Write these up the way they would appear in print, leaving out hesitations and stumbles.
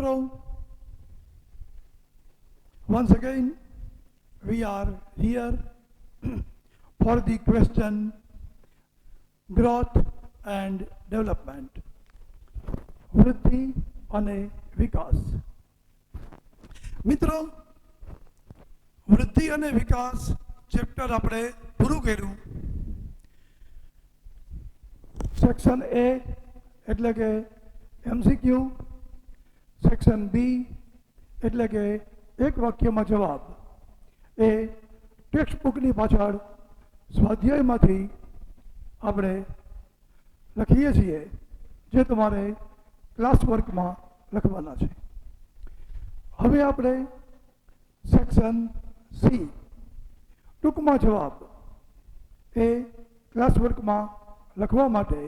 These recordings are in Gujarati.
મિત્રો, once again we are here for the question growth and development, વૃદ્ધિ અને વિકાસ. મિત્રો, વૃદ્ધિ અને વિકાસ ચેપ્ટર આપણે પૂરું કર્યું. સેક્શન એ એટલે કે એમસીક્યુ, સેક્શન બી એટલે કે એક વાક્યમાં જવાબ. એ ટેક્સ્ટ બુકની પાછળ સ્વાધ્યાયમાંથી આપણે લખીએ છીએ, જે તમારે ક્લાસ વર્કમાં લખવાના છે. હવે આપણે સેક્શન સી ટૂંકમાં જવાબ એ ક્લાસ વર્કમાં લખવા માટે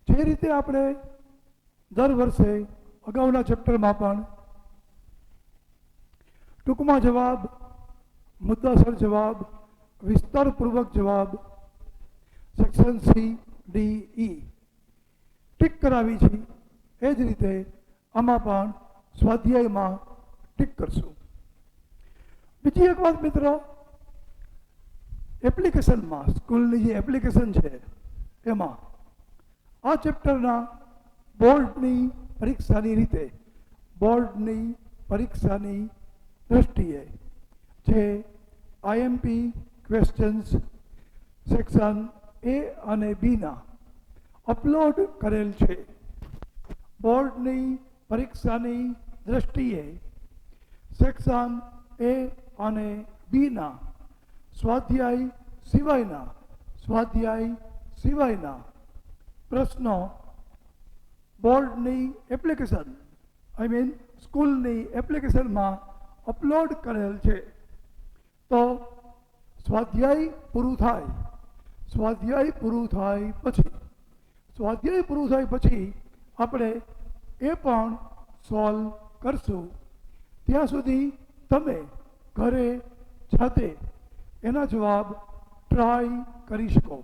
જે રીતે આપણે દર વર્ષે અગાઉના ચેપ્ટરમાં પણ ટૂંકમાં જવાબ, મુદ્દાસર જવાબ, વિસ્તારપૂર્વક જવાબ section C D E tick કરાવી છે, એ જ રીતે આમાં પણ સ્વાધ્યાયમાં ટીક કરશું. બીજી એક વાત મિત્રો, એપ્લિકેશનમાં સ્કૂલની જે એપ્લિકેશન છે એમાં આ ચેપ્ટરના બોર્ડની પરીક્ષાની દ્રષ્ટિએ જે આઈએમપી ક્વેશ્ચન્સ સેક્શન એ અને બીના અપલોડ કરેલ છે. બોર્ડની પરીક્ષાની દ્રષ્ટિએ સેક્શન એ અને બીના સ્વાધ્યાય સિવાયના પ્રશ્નો બોર્ડની એપ્લિકેશન સ્કૂલની એપ્લિકેશનમાં અપલોડ કરેલ છે. તો સ્વાધ્યાય પૂરું થાય પછી આપણે એ પણ સોલ્વ કરશું. ત્યાં સુધી તમે ઘરે જાતે એના જવાબ ટ્રાય કરી શકો.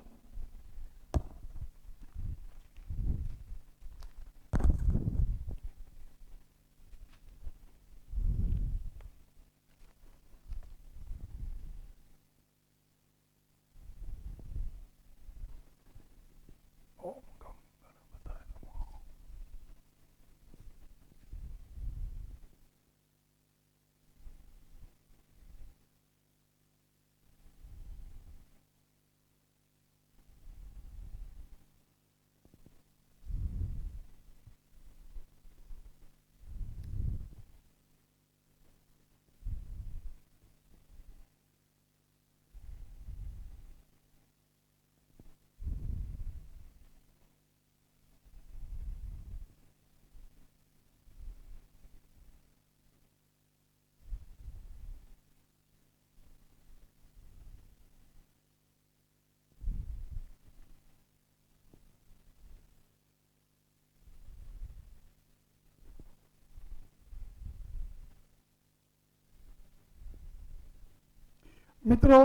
મિત્રો,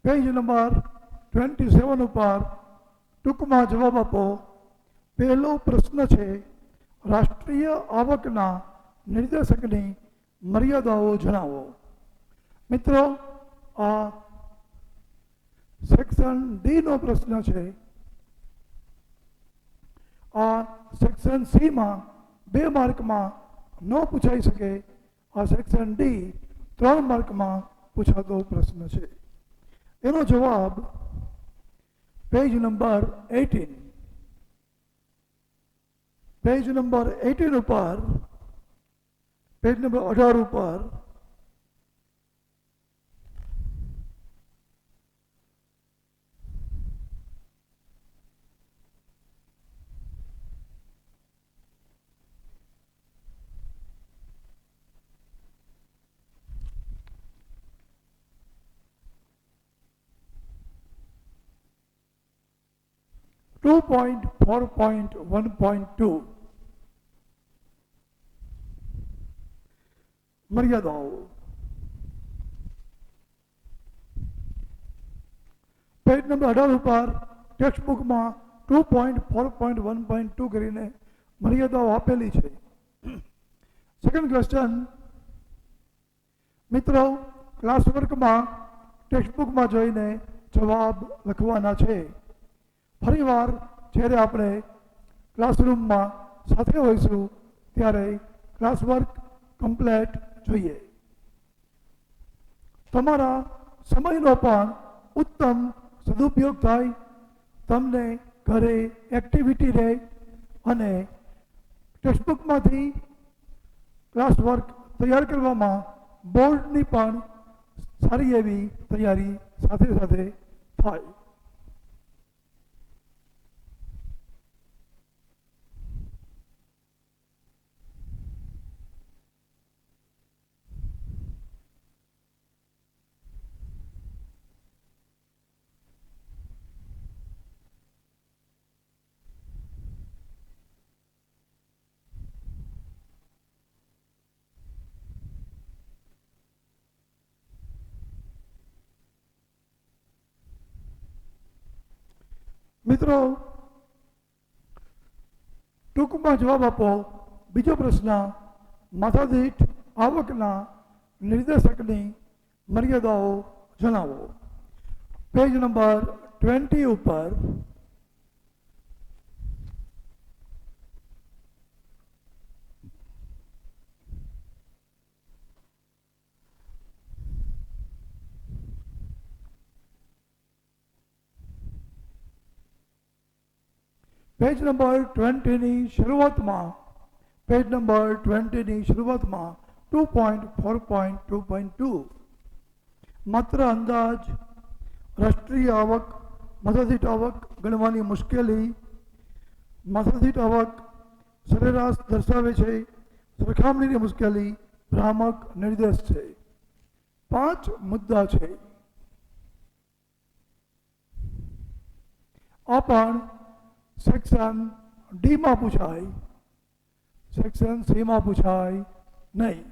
પેજ નંબર 27 ઉપર ટૂંકમાં જવાબ આપો. પહેલો પ્રશ્ન છે, રાષ્ટ્રીય આવકના નિર્દેશકની મર્યાદાઓ જણાવો. મિત્રો, આ સેક્શન ડી નો પ્રશ્ન છે. આ સેક્શન સી માં 2 માર્કમાં ન પૂછાઈ શકે. આ સેક્શન ડી 3 માર્કમાં પૂછાતો પ્રશ્ન છે. એનો જવાબ પેજ નંબર 18 ઉપર, પેજ નંબર 18 ઉપર .4.1.2 મર્યાદાઓ. પેજ નંબર 18 ઉપર ટેક્સ્ટ બુકમાં 2.4.1.2 કરીને મર્યાદાઓ આપેલી છે. સેકન્ડ ક્વેશ્ચન, મિત્રો ક્લાસવર્કમાં ટેક્સ્ટબુકમાં જોઈને જવાબ લખવાના છે. ફરીવાર જ્યારે આપણે ક્લાસરૂમમાં સાથે હોઈશું ત્યારે ક્લાસવર્ક કમ્પ્લીટ જોઈએ. તમારા સમયનો પણ ઉત્તમ સદુપયોગ થાય, તમને ઘરે એક્ટિવિટી રહે અને ટેક્સ્ટબુકમાંથી ક્લાસવર્ક તૈયાર કરવામાં બોર્ડની પણ સારી એવી તૈયારી સાથે સાથે થાય. મિત્રો ટૂંકમાં જવાબ આપો. બીજો પ્રશ્ન, માથાદીઠ આવકના નિર્દેશકની મર્યાદાઓ જણાવો. પેજ નંબર 20 ઉપર પેજ નંબર 20ની શરૂઆતમાં 2.4.2.2 માત્ર અંદાજ, રાષ્ટ્રીય આવક, માથાદીઠ આવક ગણવાની મુશ્કેલી, માથાદીઠ આવક સરેરાશ દર્શાવે છે, સરખામણીની મુશ્કેલી, ભ્રામક નિર્દેશ છે. 5 મુદ્દા છે. આ પણ સેક્શન ડીમાં પૂછાય, સેક્શન સીમાં પૂછાય નહીં.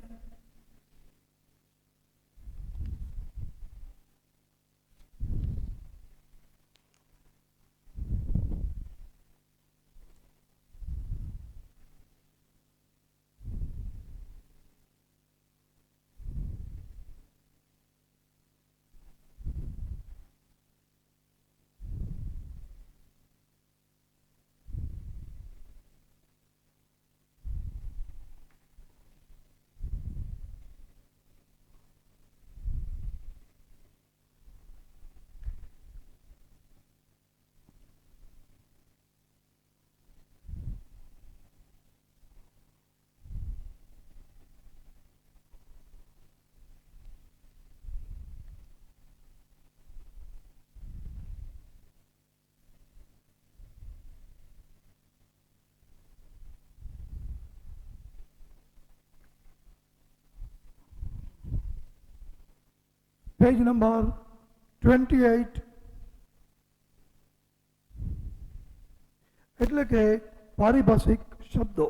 પેજ નંબર 28 એટલે કે પારિભાષિક શબ્દો.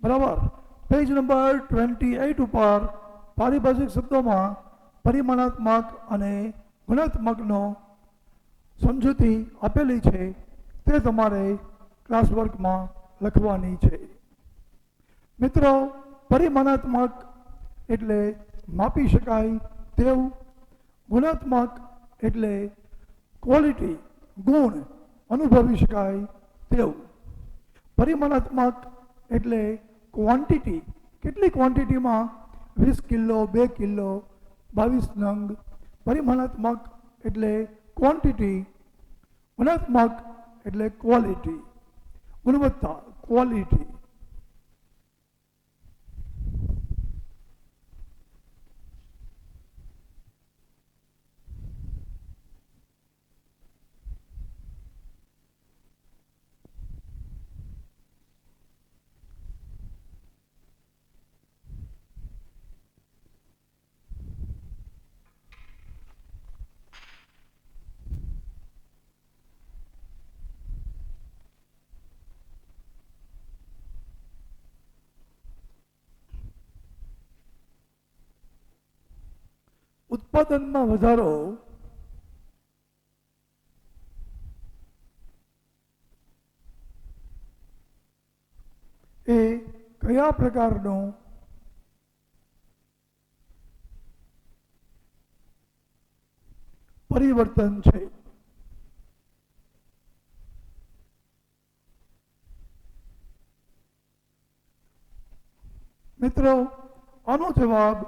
બરાબર. પેજ નંબર 28 ઉપર પારિભાષિક શબ્દોમાં પરિમાણાત્મક અને ગુણાત્મકનો સમજૂતી આપેલી છે, તે તમારે ક્લાસવર્કમાં લખવાની છે. મિત્રો પરિમાણાત્મક એટલે માપી શકાય તેવું, ગુણાત્મક એટલે ક્વોલિટી ગુણ અનુભવી શકાય તેવું, પરિમાણાત્મક એટલે ક્વોન્ટિટી કેટલી ક્વોન્ટિટીમાં 20 કિલો, 2 કિલો, 22 નંગ. પરિમાણાત્મક એટલે ક્વોન્ટિટી, ગુણાત્મક એટલે ક્વોલિટી, ગુણવત્તા, ક્વોલિટી. ઉત્પાદનમાં વધારો એ કયા પ્રકારનું પરિવર્તન છે? મિત્રો, આનો જવાબ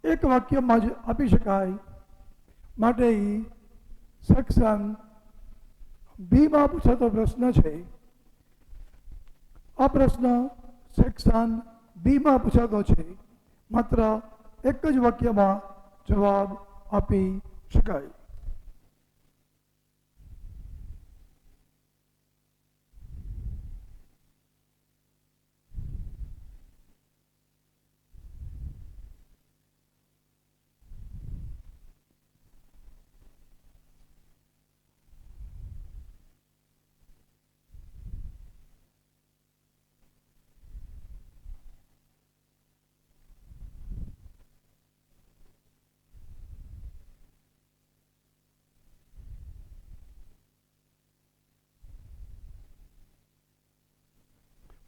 એક વાક્યમાં જ આપી શકાય, માટે સેક્શન બી માં પૂછાતો પ્રશ્ન છે. આ પ્રશ્ન સેક્શન બી માં પૂછાતો છે. માત્ર એક જ વાક્યમાં જવાબ આપી શકાય.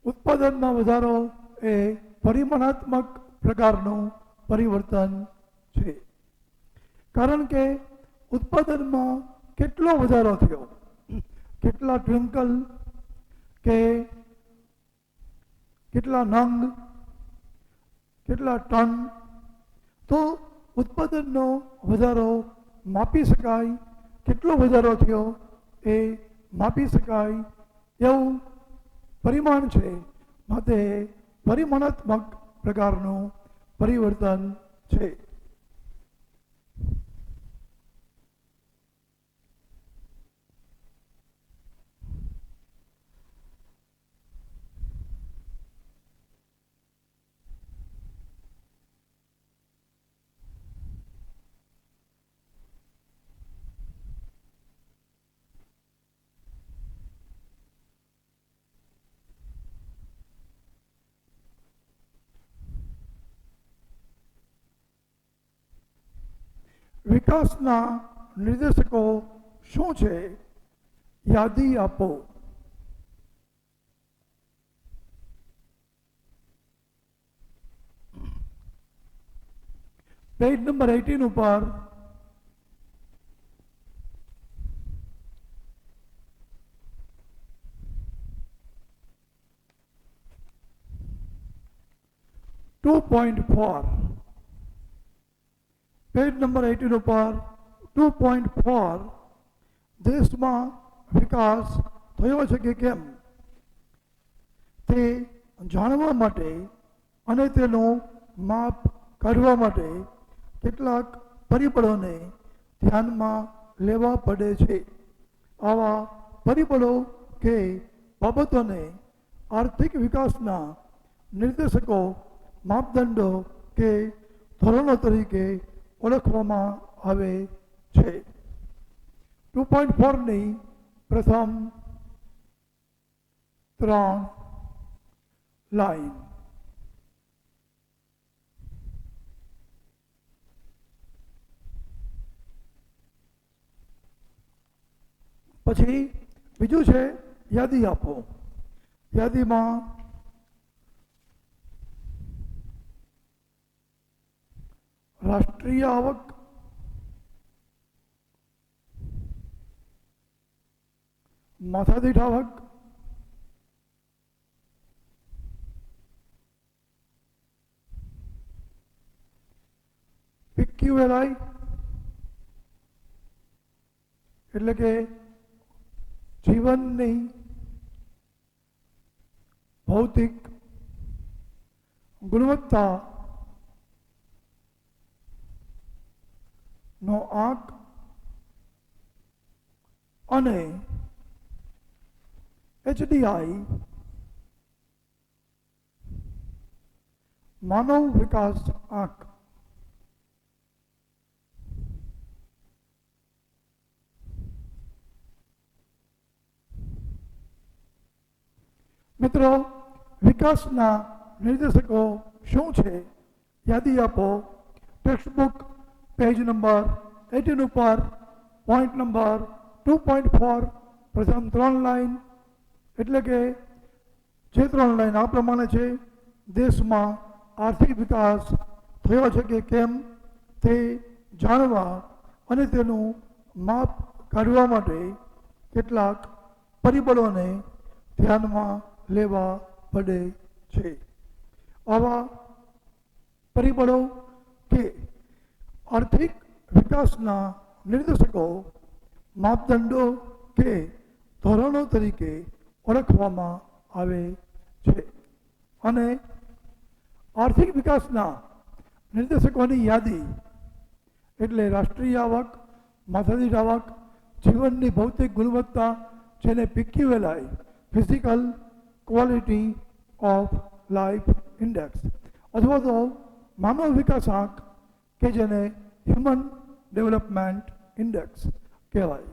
ઉત્પાદનમાં વધારો એ પરિમાણાત્મક પ્રકારનું પરિવર્તન છે. કારણ કે ઉત્પાદનમાં કેટલો વધારો થયો, કેટલા ટ્વિંકલ કે કેટલા નંગ, કેટલા ટન, તો ઉત્પાદનનો વધારો માપી શકાય, કેટલો વધારો થયો એ માપી શકાય એવું પરિમાણ છે. માટે પરિમાણાત્મક પ્રકારનું પરિવર્તન છે. વિકાસના નિર્દેશકો શું છે? યાદી આપો. પેજ નંબર 18 ઉપર પેજ નંબર 18 ઉપર 2.4 દેશમાં વિકાસ થયો છે કે કેમ તે જાણવા માટે અને તેનું માપ કાઢવા માટે કેટલાક પરિબળોને ધ્યાનમાં લેવા પડે છે. આવા પરિબળો કે બાબતોને આર્થિક વિકાસના નિર્દેશકો, માપદંડો કે ધોરણો તરીકે ઓળખવામાં આવે છે. 2.4 ની પ્રથમ 3 લાઈન. પછી બીજું છે યાદી આપો. યાદીમાં રાષ્ટ્રીય આવક, માથાદીઠ આવક, PQLI એટલે કે જીવનની ભૌતિક ગુણવત્તા નો આંક અને HDI માનવ વિકાસ આંક. મિત્રો, વિકાસના નિર્દેશકો શું છે? યાદી આપો. ટેક્સ્ટ બુક पेज नंबर 18 पर पॉइंट नंबर 2.4 प्रथम 3 लाइन એટલે કે જે 3 લાઈન આ પ્રમાણે છે દેશમાં આર્થિક વિકાસ થયો છે કે કેમ તે જાણવા અને તેનું માપ કાઢવા માટે કેટલાક પરિબળોને ધ્યાનમાં લેવા પડે છે. આવા પરિબળો કે આર્થિક વિકાસના નિર્દેશકો માપદંડો કે ધોરણો તરીકે ઓળખવામાં આવે છે અને આર્થિક વિકાસના નિર્દેશકોની યાદી એટલે રાષ્ટ્રીય આવક, માથાદીઠ આવક, જીવનની ભૌતિક ગુણવત્તા જેને PQLI physical quality of life index અથવા તો માનવ વિકાસાંક કે જેને હ્યુમન ડેવલપમેન્ટ ઇન્ડેક્સ કહેવાય.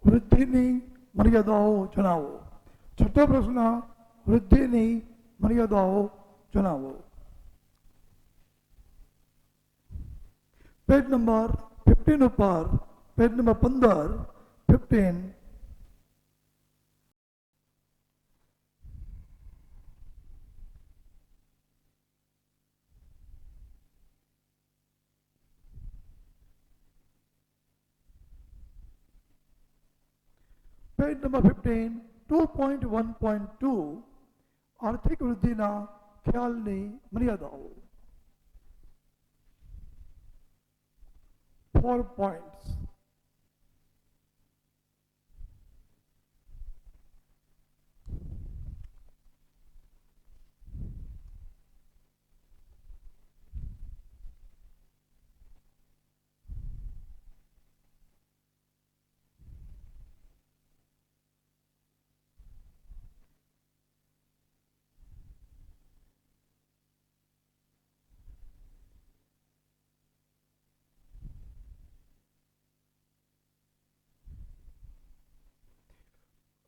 વૃદ્ધિની મર્યાદાઓ જણાવો. છઠ્ઠો પ્રશ્ન, વૃદ્ધિની મર્યાદાઓ જણાવો. પેજ નંબર 15 ઉપર પેજ નંબર 15, 15 પેજ નંબર 15 2.1.2 આર્થિક વૃદ્ધિના ખ્યાલની મર્યાદાઓ. 4 points.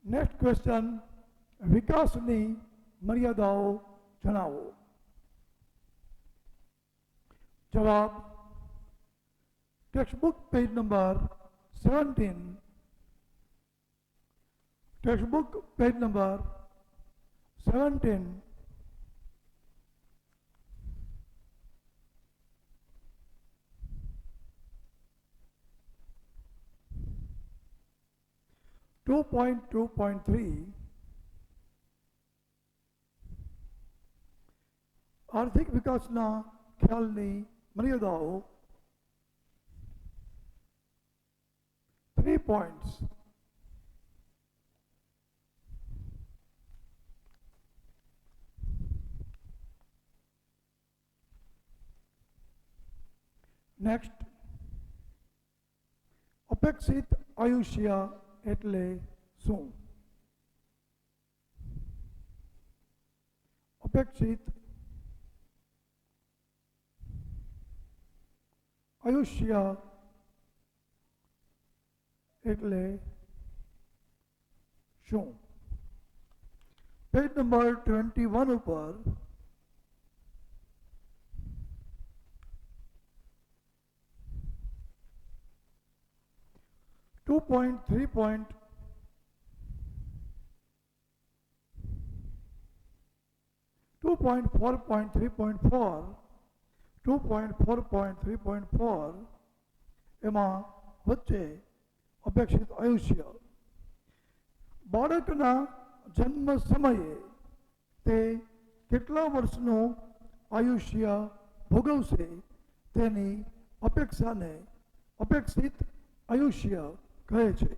નેક્સ્ટ ક્વેશ્ચન, વિકાસની મર્યાદાઓ જણાવો. જવાબ, textbook page number 17, textbook page number 17 2.2.3 આર્થિક વિકાસના ખ્યાલની મર્યાદાઓ. 3 points. નેક્સ્ટ, અપેક્ષિત આયુષ્ય એટલે શું? અપેક્ષિત આયુષ્ય એટલે શું? પેજ નંબર 21 ઉપર 2.3. 2.4.3.4 2.4.3.4 એમાં વચ્ચે અપેક્ષિત આયુષ્ય. બાળકના જન્મ સમયે તે કેટલા વર્ષનું આયુષ્ય ભોગવશે તેની અપેક્ષાને અપેક્ષિત આયુષ્ય કહે છે,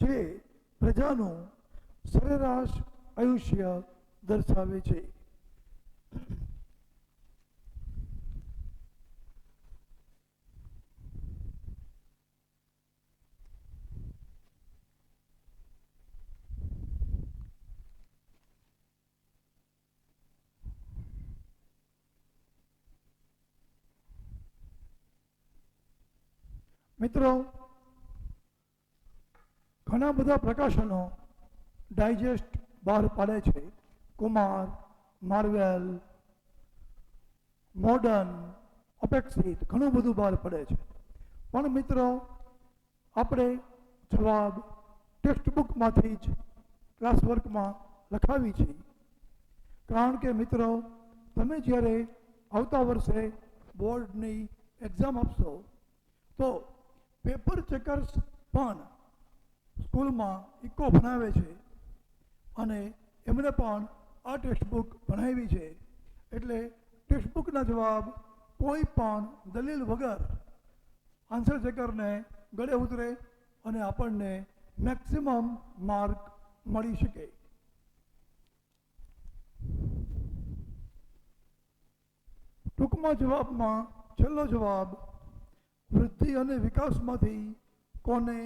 જે પ્રજાનું સરેરાશ આયુષ્ય દર્શાવે છે. મિત્રો, ઘણા બધા પ્રકાશનો ડાયજેસ્ટ બહાર પાડે છે. કુમાર, માર્વેલ, મોડર્ન, અપેક્ષિત, ઘણું બધું બહાર પડે છે. પણ મિત્રો, આપણે જવાબ ટેક્સ્ટ બુકમાંથી જ ક્લાસવર્કમાં લખાવી છે. કારણ કે મિત્રો, તમે જ્યારે આવતા વર્ષે બોર્ડની એક્ઝામ આપશો તો પેપર ચેકર્સ પણ સ્કૂલમાં ઇકો ભણાવે છે અને એમણે પણ આ ટેક્સ્ટ બુક ભણાવી છે. એટલે ટેક્સ્ટ બુકના જવાબ કોઈ પણ દલીલ વગર આન્સર ચેકરને ગળે ઉતરે અને આપણને મેક્સિમમ માર્ક મળી શકે. ટૂંકમાં જવાબમાં છેલ્લો જવાબ વૃદ્ધિ અને વિકાસમાંથી કોને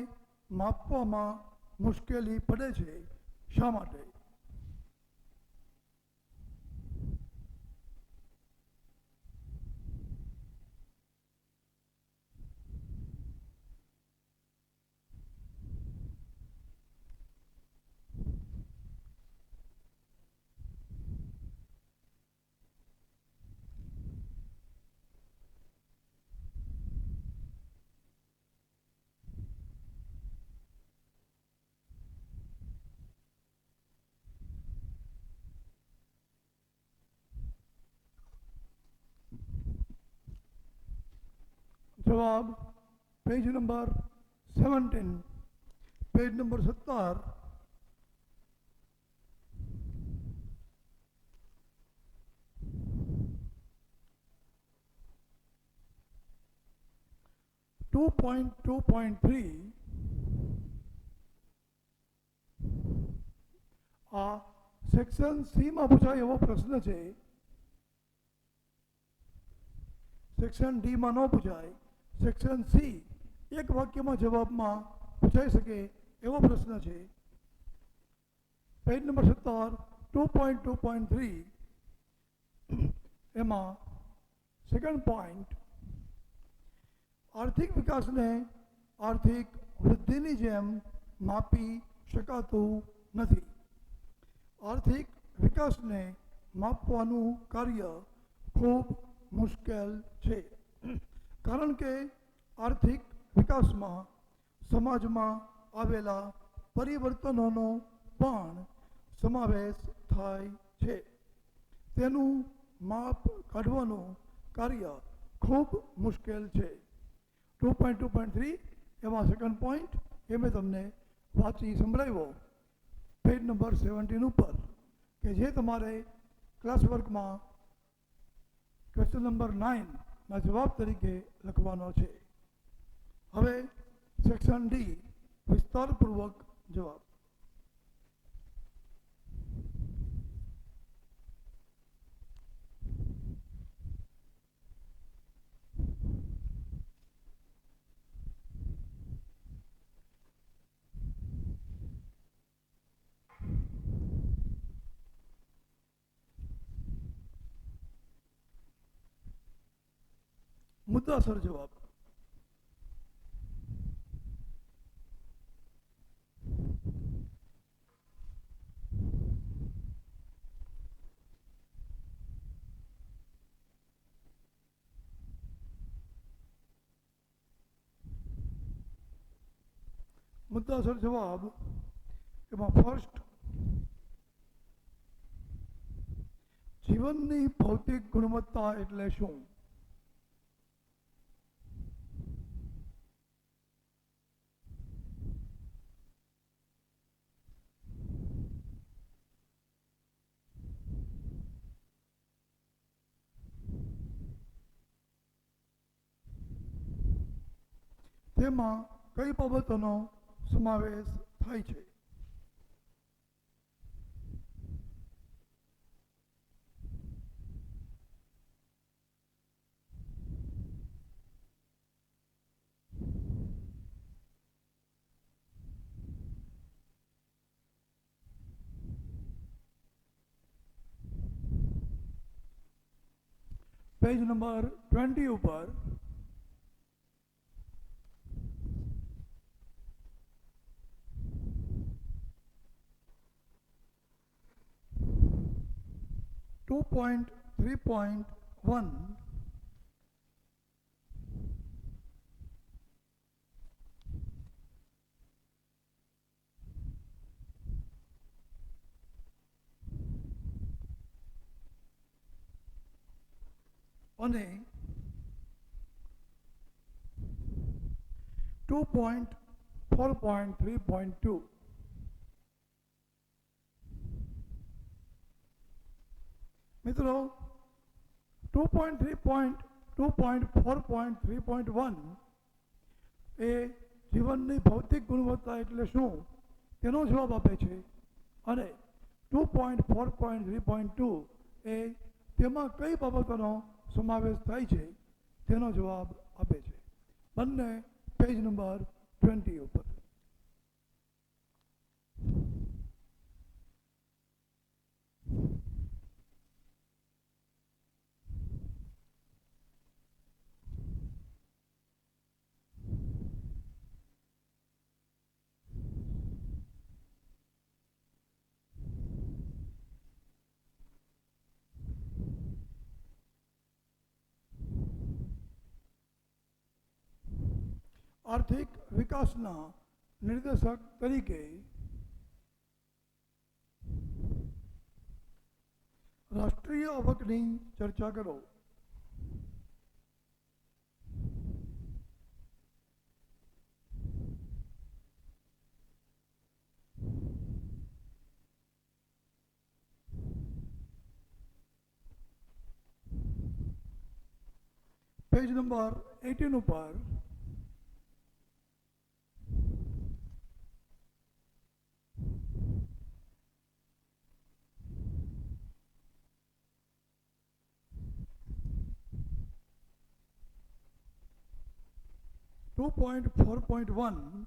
માપવામાં મુશ્કેલી પડે છે, શા માટે? જવાબ page number 17, page number 17. Two point 2.3 આ સેક્શન સી માં પૂછાય એવો પ્રશ્ન છે. સેક્શન ડી માં ન પૂછાય. સેક્શન સી એક વાક્યમાં જવાબમાં પૂછાઈ શકે એવો પ્રશ્ન છે. પેજ નંબર 17, 2.2.3 એમાં સેકન્ડ પોઈન્ટ, આર્થિક વિકાસને આર્થિક વૃદ્ધિની જેમ માપી શકાતું નથી. આર્થિક વિકાસને માપવાનું કાર્ય ખૂબ મુશ્કેલ છે, કારણ કે આર્થિક વિકાસમાં સમાજમાં આવેલા પરિવર્તનોનો પણ સમાવેશ થાય છે. તેનું માપ કાઢવાનું કાર્ય ખૂબ મુશ્કેલ છે. 2.2.3 એમાં સેકન્ડ પોઈન્ટ એ મેં તમને વાંચી સંભળાવ્યો પેજ નંબર 17 ઉપર, કે જે તમારે ક્લાસ વર્કમાં ક્વેશ્ચન નંબર 9ના જવાબ તરીકે લખવાનો છે. હવે સેક્શન ડી વિસ્તારપૂર્વક જવાબ. મુદ્દાસર જવાબ. મુદ્દાસર જવાબ એમાં ફર્સ્ટ, જીવનની ભૌતિક ગુણવત્તા એટલે શું? તેમાં કઈ બાબતોનો સમાવેશ થાય છે? પેજ નંબર 20 ઉપર ટુ પોઈન્ટ 3.1 અને 2.4.3.2 મિત્રો 2.4.3.1 એ જીવનની ભૌતિક ગુણવત્તા એટલે શું તેનો જવાબ આપે છે અને 2.4.3.2 એ તેમાં કઈ બાબતોનો સમાવેશ થાય છે તેનો જવાબ આપે છે. બંને પેજ નંબર 20 ઉપર. આર્થિક વિકાસના નિર્દેશક તરીકે રાષ્ટ્રીય આવકની ચર્ચા કરો. પેજ નંબર 18 ઉપર ટુ પોઈન્ટ 4.1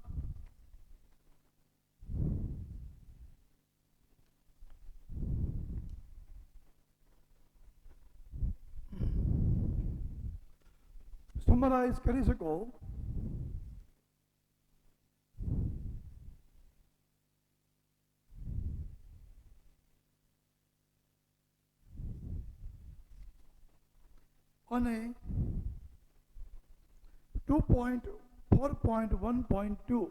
સમરાઇઝ કરી શકો. અને 2.4.1.2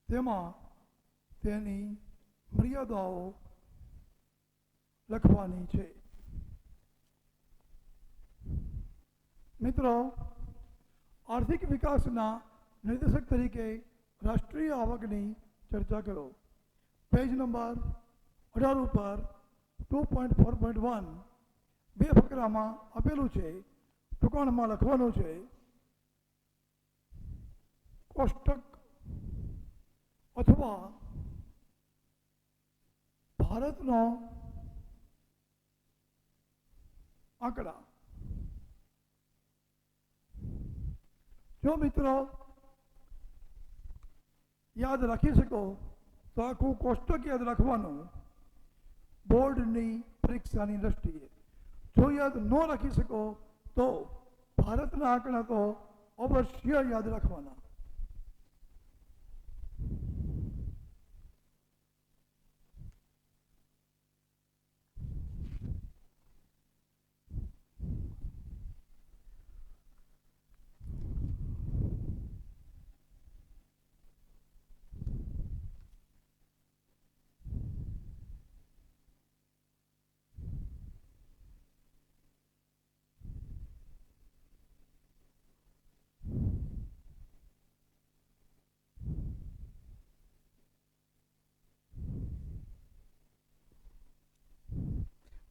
તેમાં તેની મર્યાદાઓ લખવાની છે. મિત્રો, આર્થિક વિકાસના નિર્દેશક તરીકે રાષ્ટ્રીય આવકની ચર્ચા કરો. પેજ નંબર 18 ઉપર 2.4.1 બે ફકરામાં આપેલું છે. ટૂંકાણમાં લખવાનું છે કોષ્ટક અથવા ભારતનો આંકડા. જો મિત્રો યાદ રાખી શકો તો આખું કોષ્ટક યાદ રાખવાનું બોર્ડની પરીક્ષાની દ્રષ્ટિએ. જો યાદ ન રાખી શકો તો ભારતના આંકડા તો અવશ્ય યાદ રાખવાના.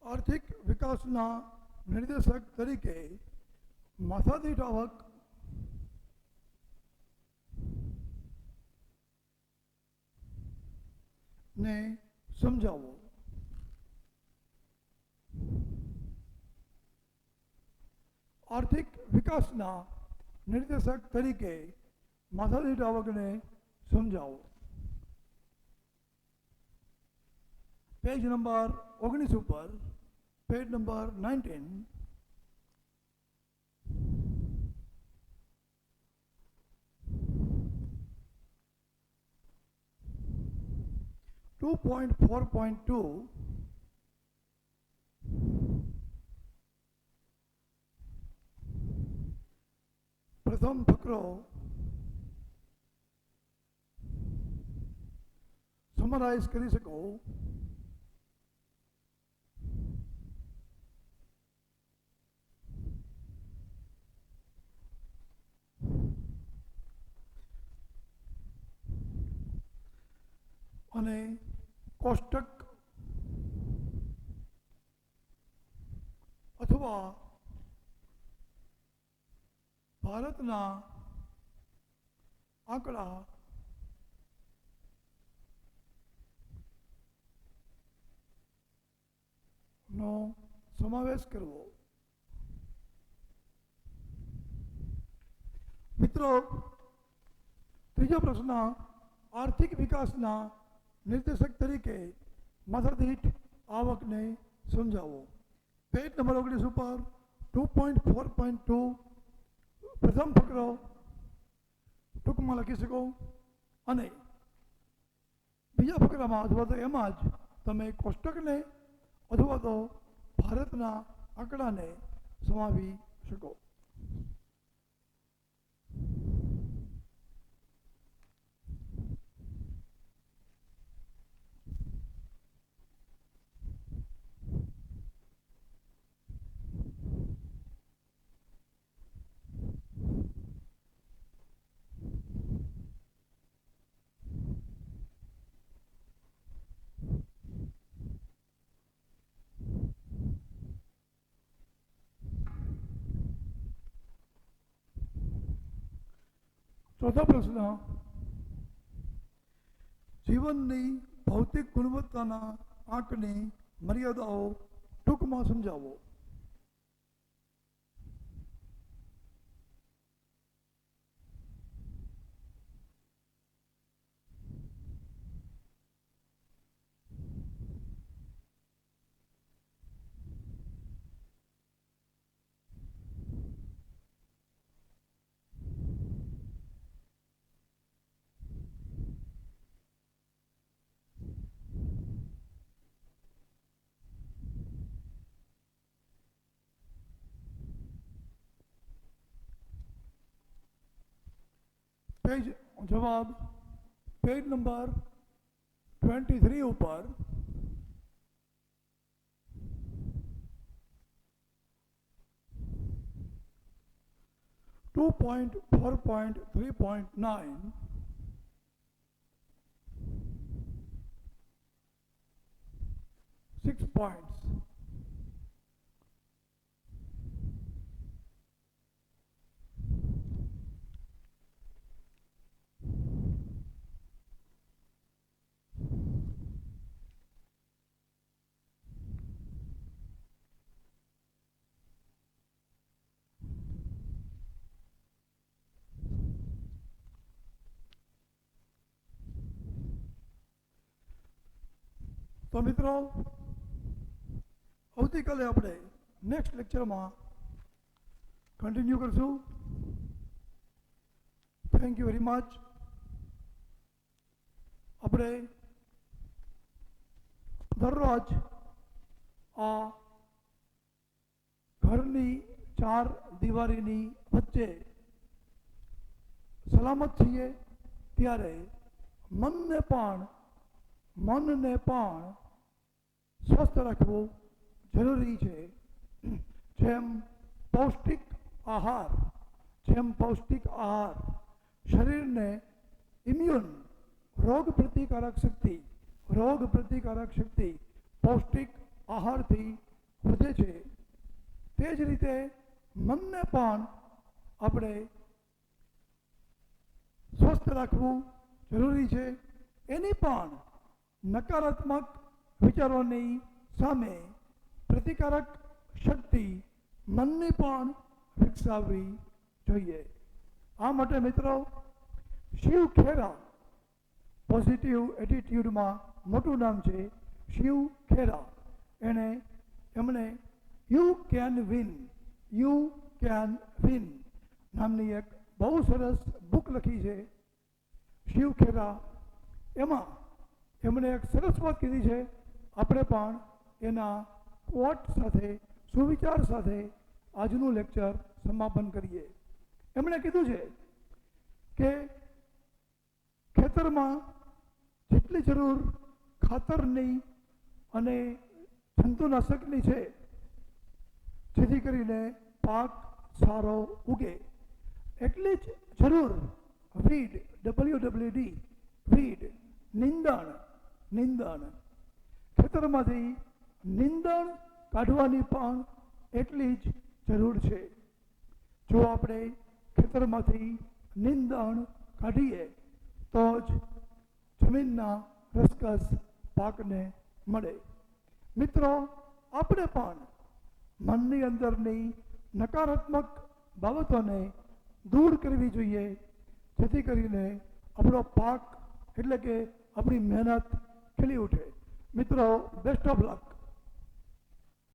આર્થિક વિકાસના નિર્દેશક તરીકે માથાદીઠ આવક ને સમજાવો. આર્થિક વિકાસના નિર્દેશક તરીકે માથાદીઠ આવકને સમજાવો. પેજ નંબર 19 ઉપર, પેજ નંબર 19, 2.4.2 પ્રથમ ફકરો સમરાઇઝ કરી શકો. અને કોષ્ટક અથવા ભારતના આંકડા નો સમાવેશ કરવો. મિત્રો, ત્રીજો પ્રશ્ન આર્થિક વિકાસના નિર્દેશક તરીકે માથાદીઠ આવકને સમજાવો. પેજ નંબર 19 ઉપર 2.4.2 પ્રથમ ફકરો ટૂંકમાં લખી શકો અને બીજા ફકરામાં અથવા તો એમાં જ તમે કોષ્ટકને અથવા તો ભારતના આંકડાને સમાવી શકો. ચોથો પ્રશ્ન જીવનની ભૌતિક ગુણવત્તાના આંકની મર્યાદાઓ ટૂંકમાં સમજાવો. પેજ જવાબ પેજ નંબર 23 ઉપર 2.4.3.9 6 points. તો મિત્રો, આવતીકાલે આપણે નેક્સ્ટ લેક્ચરમાં કન્ટિન્યુ કરશું. Thank you very much. આપણે દરરોજ આ ઘરની ચાર દિવારીની વચ્ચે સલામત છીએ ત્યારે મનને પણ સ્વસ્થ રાખવું જરૂરી છે. જેમ પૌષ્ટિક આહાર શરીરને ઇમ્યુન રોગ પ્રતિકારક શક્તિ પૌષ્ટિક આહારથી વધે છે, તે જ રીતે મનને પણ આપણે સ્વસ્થ રાખવું જરૂરી છે. એની પણ નકારાત્મક વિચારોની સામે પ્રતિકારક શક્તિ મનની પણ વિકસાવવી જોઈએ. આ માટે મિત્રો શિવ ખેરા, પોઝિટિવ એટીટ્યુડમાં મોટું નામ છે શિવ ખેરા. એમણે યુ કેન વિન નામની એક બહુ સરસ બુક લખી છે શિવ ખેરા. એમાં એમણે એક સરસ વાત કીધી છે. આપણે પણ એના કોટ સાથે, સુવિચાર સાથે આજનું લેક્ચર સમાપન કરીએ. એમણે કીધું છે કે ખેતરમાં જેટલી જરૂર ખાતરની અને જંતુનાશકની છે જેથી કરીને પાક સારો ઉગે, એટલી જ જરૂર વીડ, WWD, વીડ, નિંદણ, ખેતરમાંથી નિંદણ કાઢવાની પણ એટલી જ જરૂર છે. જો આપણે ખેતરમાંથી નિંદણ કાઢીએ તો જ જમીનના રસકસ પાકને મળે. મિત્રો, આપણે પણ મનની અંદરની નકારાત્મક બાબતોને દૂર કરવી જોઈએ જેથી કરીને આપણો પાક એટલે કે આપણી મહેનત ખીલી ઉઠે. મિત્રો, બેસ્ટ ઓફ લક.